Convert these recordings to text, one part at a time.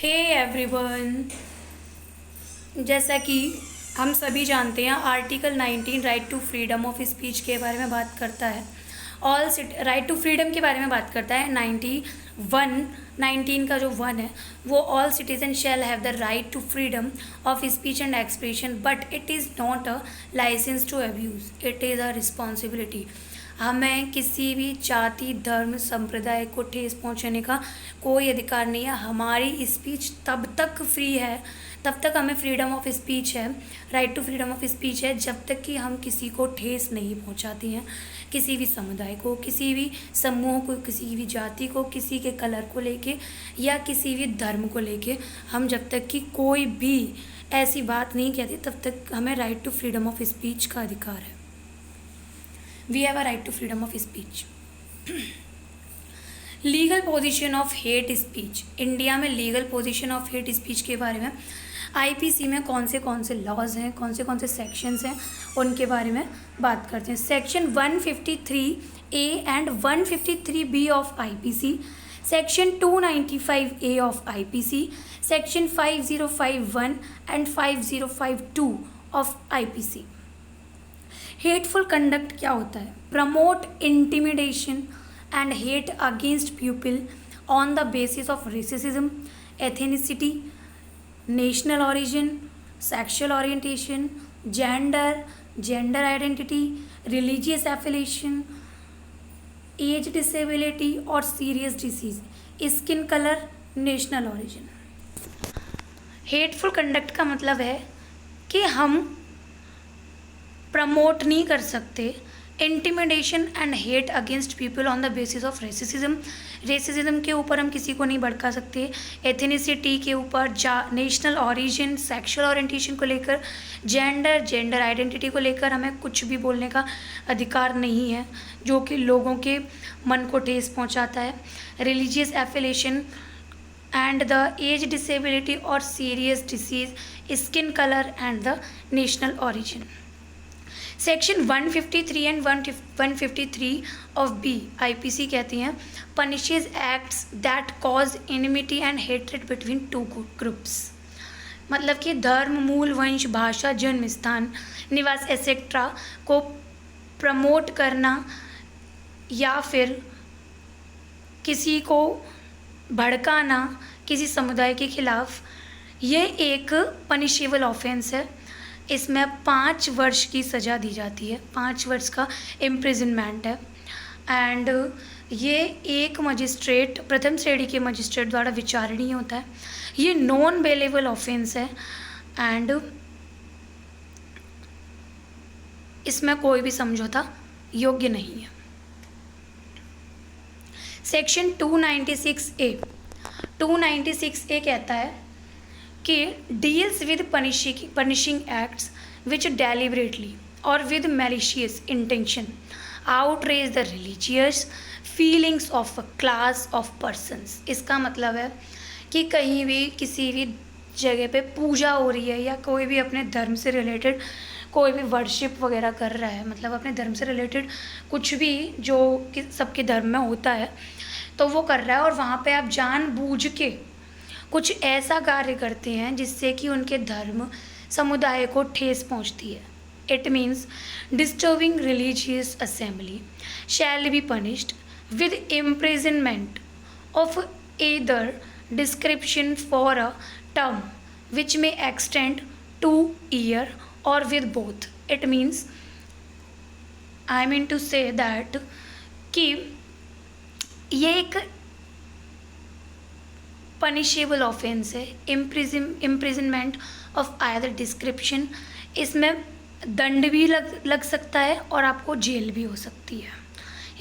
Hey everyone, जैसा कि हम सभी जानते हैं article 19 right to freedom of speech के बारे में बात करता है। ऑल राइट टू फ्रीडम के बारे में बात करता है। 19 का जो 1 है वो all citizen shall have the right to freedom of speech and expression but it is not a licence to abuse, it is a responsibility. हमें किसी भी जाति धर्म संप्रदाय को ठेस पहुंचाने का कोई अधिकार नहीं है। हमारी स्पीच तब तक फ्री है, तब तक हमें फ्रीडम ऑफ स्पीच है, right to freedom of speech है, जब तक कि हम किसी को ठेस नहीं पहुंचाती हैं। किसी भी समुदाय को, किसी भी समूह को, किसी भी जाति को, किसी के कलर को लेके या किसी भी धर्म को लेके हम जब तक कि कोई भी ऐसी बात नहीं कहते तब तक हमें right to freedom of speech का अधिकार है। We have a right to freedom of speech. Legal position of hate speech. India में legal position of hate speech के बारे में आईपीसी में कौन से लॉज हैं, कौन से सेक्शंस हैं, उनके बारे में बात करते हैं। Section 153A and 153B of IPC, section 295A of IPC, section 5051 and 5052 of IPC. Hateful conduct क्या होता है? Promote intimidation and hate against people on the basis of racism, ethnicity, national origin, sexual orientation, gender identity, religious affiliation, age disability और serious disease, skin colour, national origin. Hateful conduct का मतलब है कि हम promote नहीं कर सकते intimidation and hate against people on the basis of racism के ऊपर हम किसी को नहीं भड़का सकते, एथेनिसिटी के ऊपर, नेशनल ऑरिजिन, सेक्सुअल ओरिएंटेशन को लेकर, जेंडर आइडेंटिटी को लेकर हमें कुछ भी बोलने का अधिकार नहीं है जो कि लोगों के मन को ठेस पहुंचाता है। Religious affiliation and the age disability और serious disease, skin colour and the national origin. Section 153 and 153 of B IPC कहती हैं punishes acts that cause enmity and hatred between two groups. मतलब कि धर्म, मूल, वंश, भाषा, जन्म स्थान, निवास एसेट्रा को प्रमोट करना या फिर किसी को भड़काना किसी समुदाय के खिलाफ, ये एक पनिशेबल ऑफेंस है। इसमें 5 वर्ष की सज़ा दी जाती है, 5 वर्ष का इम्प्रिजनमेंट है। एंड ये एक मजिस्ट्रेट, प्रथम श्रेणी के मजिस्ट्रेट द्वारा विचारणीय होता है। ये नॉन बेलेबल ऑफेंस है एंड इसमें कोई भी समझौता योग्य नहीं है। सेक्शन 296A कहता है कि deals with punishing acts which deliberately और with malicious intention outrage the religious feelings of a class of persons. इसका मतलब है कि कहीं भी किसी भी जगह पे पूजा हो रही है या कोई भी अपने धर्म से रिलेटेड कोई भी वर्शिप वगैरह कर रहा है, मतलब अपने धर्म से रिलेटेड कुछ भी जो कि सबके धर्म में होता है तो वो कर रहा है और वहाँ पे आप जानबूझ के कुछ ऐसा कार्य करते हैं जिससे कि उनके धर्म समुदाय को ठेस पहुंचती है। It means disturbing religious assembly shall be punished with imprisonment of either description for a term which may extend 2 years or with both. It means I mean to say that कि ये एक पनिशेबल ऑफेंस है, imprisonment of either description. इसमें दंड भी लग सकता है और आपको जेल भी हो सकती है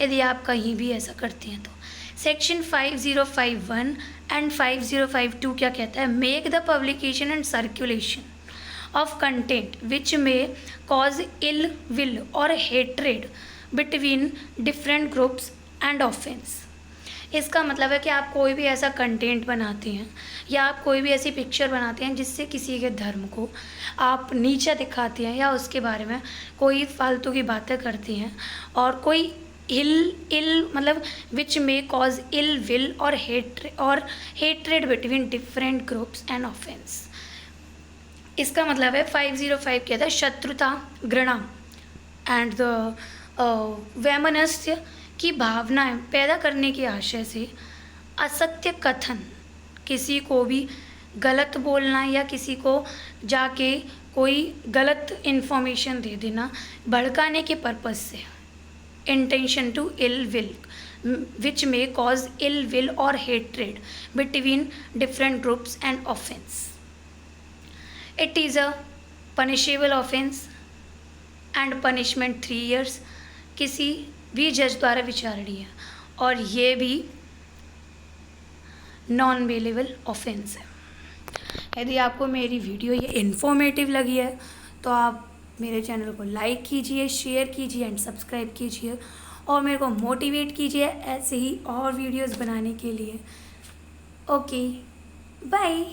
यदि आप कहीं भी ऐसा करते हैं तो। सेक्शन 5051 एंड 5052 क्या कहता है? Make the publication and circulation of content which में कॉज इल विल और hatred between different groups and offence. इसका मतलब है कि आप कोई भी ऐसा कंटेंट बनाते हैं या आप कोई भी ऐसी पिक्चर बनाते हैं जिससे किसी के धर्म को आप नीचा दिखाते हैं या उसके बारे में कोई फालतू की बातें करते हैं और कोई इल मतलब विच मे कॉज इल विल और hatred between different groups and offence. इसका मतलब है 505 कहता है शत्रुता, घृणा एंड द वैमनस्य की भावनाएं पैदा करने के आशय से, असत्य कथन, किसी को भी गलत बोलना या किसी को जाके कोई गलत इन्फॉर्मेशन दे देना भड़काने के पर्पज़ से, intention to ill will which may cause ill will और hatred between different groups and offence. It is a punishable offence and punishment 3 years किसी भी जज द्वारा विचारणीय है, और ये भी नॉन बेलेबल ऑफेंस है। यदि आपको मेरी वीडियो ये इन्फॉर्मेटिव लगी है तो आप मेरे चैनल को लाइक कीजिए, शेयर कीजिए एंड सब्सक्राइब कीजिए और मेरे को मोटिवेट कीजिए ऐसे ही और वीडियोस बनाने के लिए। Okay, bye.